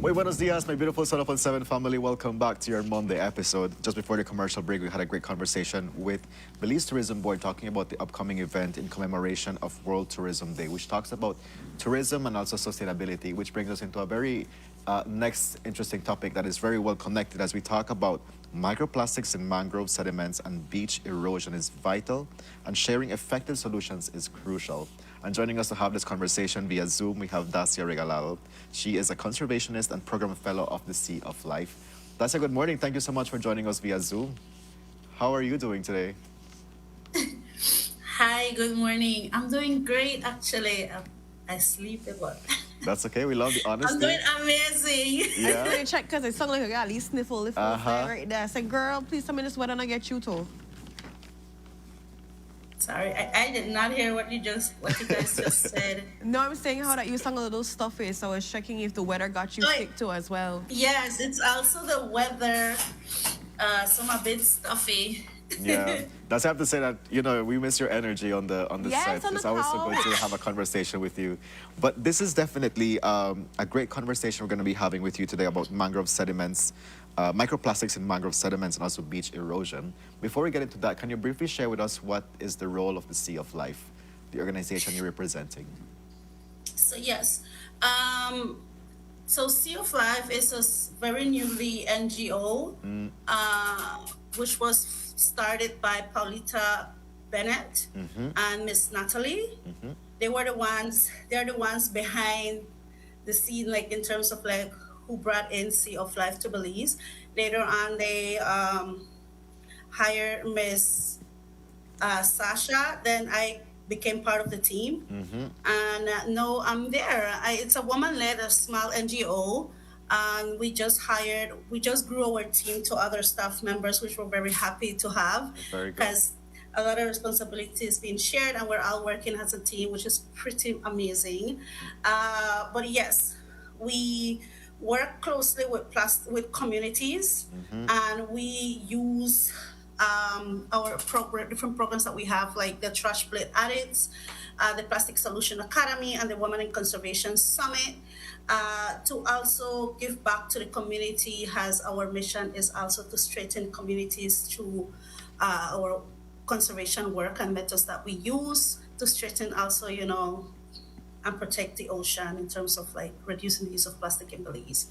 Muy buenos dias, my beautiful Son of 7 family. Welcome back to your Monday episode. Just before the commercial break, we had a great conversation with Belize Tourism Board talking about the upcoming event in commemoration of World Tourism Day, which talks about tourism and also sustainability, which brings us into a very next interesting topic that is very well connected as we talk about microplastics in mangrove sediments and beach erosion is vital, and sharing effective solutions is crucial. And joining us to have this conversation via Zoom, we have Dassia Regalado. She is a conservationist and program fellow of the Sea of Life. Dassia, good morning. Thank you so much for joining us via Zoom. How are you doing today? Hi, good morning. I'm doing great, actually. I sleep a lot. That's okay. We love the honesty. I'm doing amazing. Yeah. I check because it sounded like a girl sniffle the right there. I said, girl, please tell me this weather and I get you too. Sorry, I did not hear what you guys just said. No, I'm saying how that you sound a little stuffy, so I was checking if the weather got you sick too as well. Yes, it's also the weather. So I'm a bit stuffy. Yeah, that's I have to say that we miss your energy on the Yes, set. on the It's always so couch. good to have a conversation with you. But this is definitely a great conversation we're going to be having with you today about mangrove sediments, microplastics in mangrove sediments, and also beach erosion. Before we get into that, can you briefly share with us what is the role of the Sea of Life, the organization you're representing? So yes, so Sea of Life is a very newly NGO, which was started by Paulita Bennett and Miss Natalie. They're the ones behind the scene, like in terms of like who brought in Sea of Life to Belize. Later on, they hired Miss Sasha. Then I became part of the team. And no, I'm there. It's a woman-led, a small NGO. And we just grew our team to other staff members, which we're very happy to have. Very good. Because a lot of responsibility is being shared and we're all working as a team, which is pretty amazing. But yes, we work closely with communities, and we use our different programs that we have, like the Trash Plate Addicts, the Plastic Solution Academy, and the Women in Conservation Summit, to also give back to the community. As our mission is also to strengthen communities through our conservation work and methods that we use to strengthen also, and protect the ocean in terms of like reducing the use of plastic in Belize.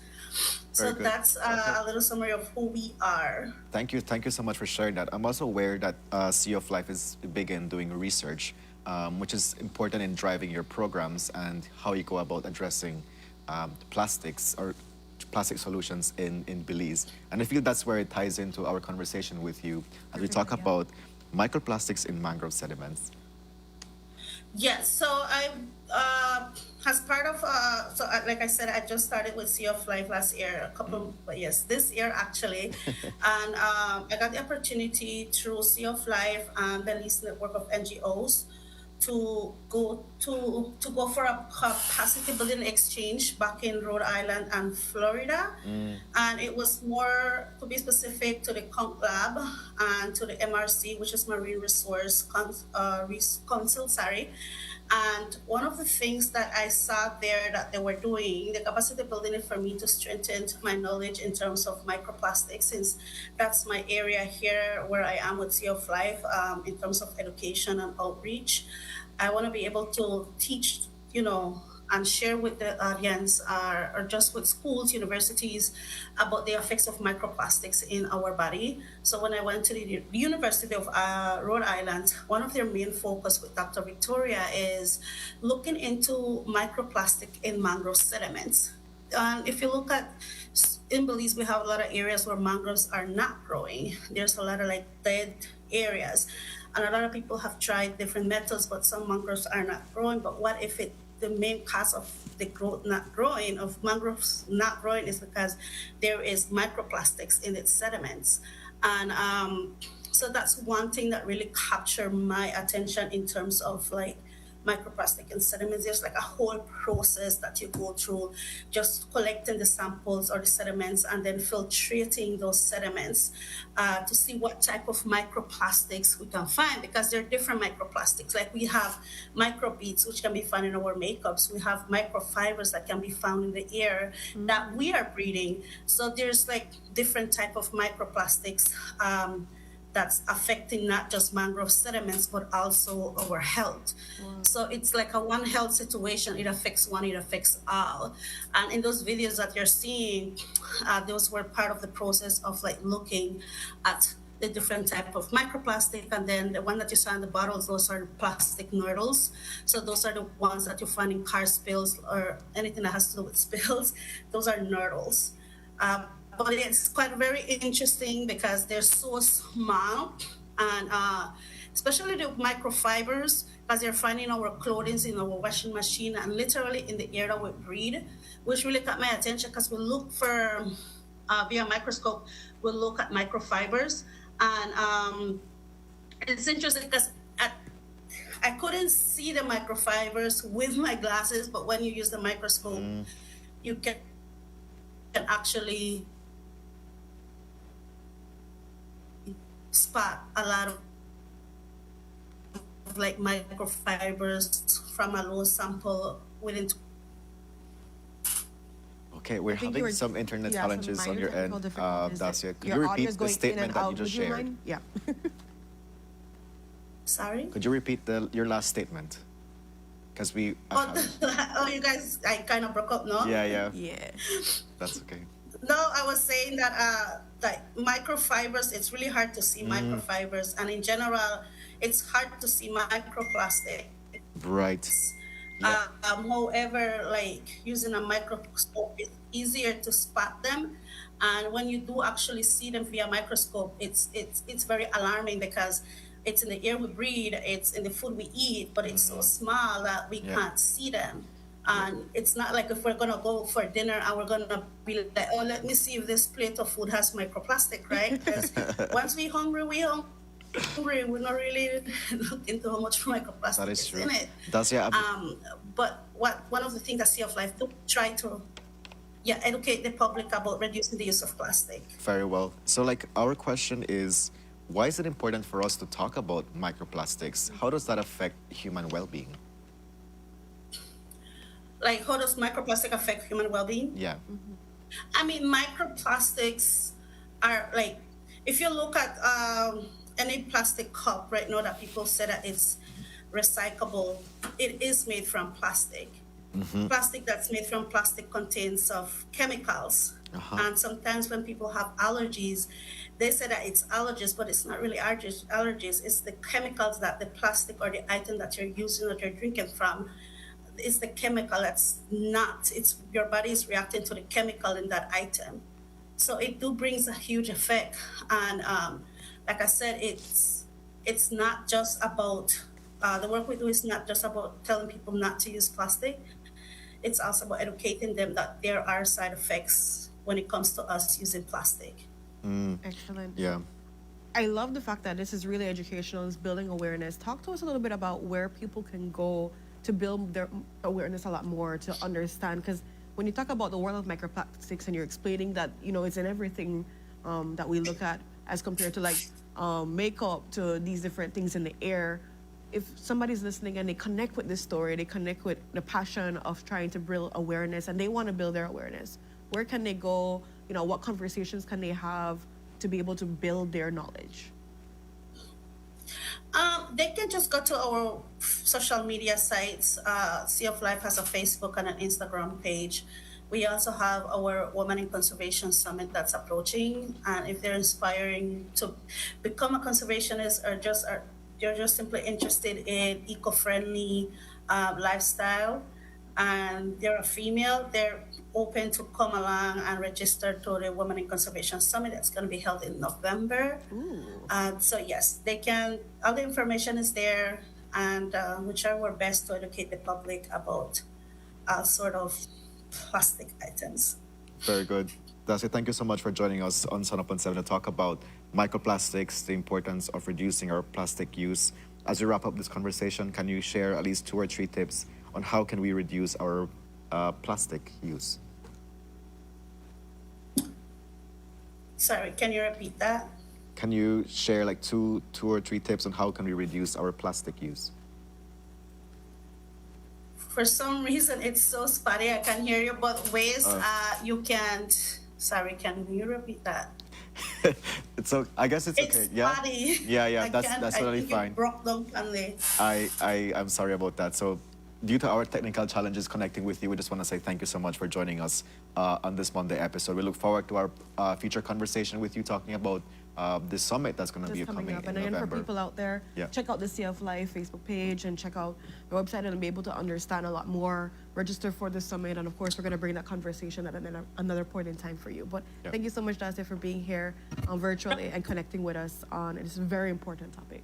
So that's a little summary of who we are. Thank you so much for sharing that. I'm also aware that Sea of Life is big in doing research, which is important in driving your programs and how you go about addressing plastics or plastic solutions in Belize. And I feel that's where it ties into our conversation with you as we talk about microplastics in mangrove sediments. Yes, so I, as part of, like I said, I just started with Sea of Life last year, but yes, this year actually. And I got the opportunity through Sea of Life and the Belize network of NGOs to go for a capacity building exchange back in Rhode Island and Florida. And it was more, to be specific, to the Conch Lab and to the MRC, which is Marine Resource Council, sorry. And one of the things that I saw there that they were doing, the capacity building, is for me to strengthen my knowledge in terms of microplastics, since that's my area here where I am with Sea of Life, in terms of education and outreach. I want to be able to teach, and share with the audience, or just with schools, universities, about the effects of microplastics in our body. So when I went to the University of Rhode Island, one of their main focus with Dr. Victoria is looking into microplastic in mangrove sediments. If you look at, in Belize, we have a lot of areas where mangroves are not growing. There's a lot of like dead areas. And a lot of people have tried different methods, but some mangroves are not growing. But what if the main cause of the growth not growing, of mangroves not growing, is because there is microplastics in its sediments? And so that's one thing that really captured my attention in terms of like microplastic in sediments. There's like a whole process that you go through, just collecting the samples or the sediments and then filtrating those sediments to see what type of microplastics we can find, because there are different microplastics. Like we have microbeads, which can be found in our makeups. We have microfibers that can be found in the air that we are breathing. So there's like different type of microplastics that's affecting not just mangrove sediments, but also our health. So it's like a one health situation. It affects one, it affects all. And in those videos that you're seeing, those were part of the process of like looking at the different type of microplastic. And then the one that you saw in the bottles, those are plastic noodles. So those are the ones that you find in car spills or anything that has to do with spills. Those are noodles. But it's quite very interesting because they're so small, and especially the microfibers, as they're finding our clothing in our washing machine and literally in the air that we breathe, which really caught my attention because we look for, via microscope, we look at microfibers. And it's interesting because I couldn't see the microfibers with my glasses, but when you use the microscope, you can actually spot a lot of like microfibers from a low sample within. Okay, we're I think having some internet some challenges on minor your end, technical difficulties. Dassia. Could Your you audio is repeat the going in statement and that you out. just Would you shared? mind? Yeah. Sorry? Could you repeat your last statement? Because we... Oh, you guys, I kind of broke up, no? yeah, Yeah. that's okay. No, I was saying that like microfibers, it's really hard to see microfibers, and in general, it's hard to see microplastic. Right. Yeah. However, like using a microscope, it's easier to spot them. And when you do actually see them via microscope, it's very alarming because it's in the air we breathe, it's in the food we eat, but it's so small that we can't see them. And it's not like if we're gonna go for dinner and we're gonna be like, oh, let me see if this plate of food has microplastic, right? Because once we're hungry, we're not really look into how much microplastic That is is true. in it. Dassia, But one of the things that Sea of Life do try to educate the public about reducing the use of plastic. very well. So, like, our question is, why is it important for us to talk about microplastics? How does that affect human well-being? Like, how does microplastic affect human well-being? Yeah. I mean, microplastics are like, if you look at any plastic cup right now that people say that it's recyclable, it is made from plastic. Plastic that's made from plastic contains of chemicals. And sometimes when people have allergies, they say that it's allergies, but it's not really allergies. It's the chemicals that the plastic or the item that you're using or you're drinking from, is the chemical that's not, it's your body is reacting to the chemical in that item. So it do brings a huge effect. And like I said, it's not just about, the work we do is not just about telling people not to use plastic. It's also about educating them that there are side effects when it comes to us using plastic. Excellent. Yeah. I love the fact that this is really educational. It's building awareness. Talk to us a little bit about where people can go to build their awareness a lot more, to understand. Because when you talk about the world of microplastics and you're explaining that, you know, it's in everything that we look at, as compared to like makeup, to these different things in the air. If somebody's listening and they connect with this story, they connect with the passion of trying to build awareness and they want to build their awareness, where can they go? You know, what conversations can they have to be able to build their knowledge? They can just go to our social media sites. Sea of Life has a Facebook and an Instagram page. We also have our Women in Conservation Summit that's approaching. And if they're inspiring to become a conservationist, or they're just simply interested in eco-friendly lifestyle, and they're a female, they're open to come along and register to the Women in Conservation Summit that's going to be held in November. So yes, they can, all the information is there, and we try our best to educate the public about sort of plastic items. Very good. Dassia, thank you so much for joining us on Sun Up on 7 to talk about microplastics, the importance of reducing our plastic use, as we wrap up this conversation, can you share at least 2 or 3 tips on how can we reduce our plastic use? Sorry, can you repeat that? Can you share like two or 3 tips on how can we reduce our plastic use? For some reason, it's so spotty. I can hear you both ways. You can't. Sorry, can you repeat that? I guess it's okay. It's Yeah. spotty. Yeah. I That's can't- totally I think fine. It broke down finally. I'm sorry about that. So, due to our technical challenges connecting with you, we just want to say thank you so much for joining us on this Monday episode. We look forward to our future conversation with you, talking about this summit that's going to be Just coming up. in And again, November. for people out there, Yeah. check out the Sea of Life Facebook page and check out the website and be able to understand a lot more. Register for the summit, and of course, we're going to bring that conversation at another point in time for you. But Yeah. thank you so much, Dassia, for being here virtually and connecting with us on this very important topic.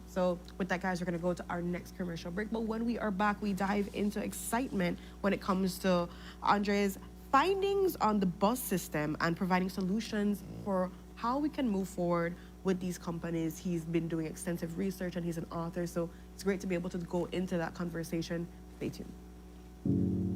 So, with that, guys, we're going to go to our next commercial break. But when we are back, we dive into excitement when it comes to Andre's findings on the bus system and providing solutions for how we can move forward with these companies. He's been doing extensive research and he's an author, so it's great to be able to go into that conversation. Stay tuned.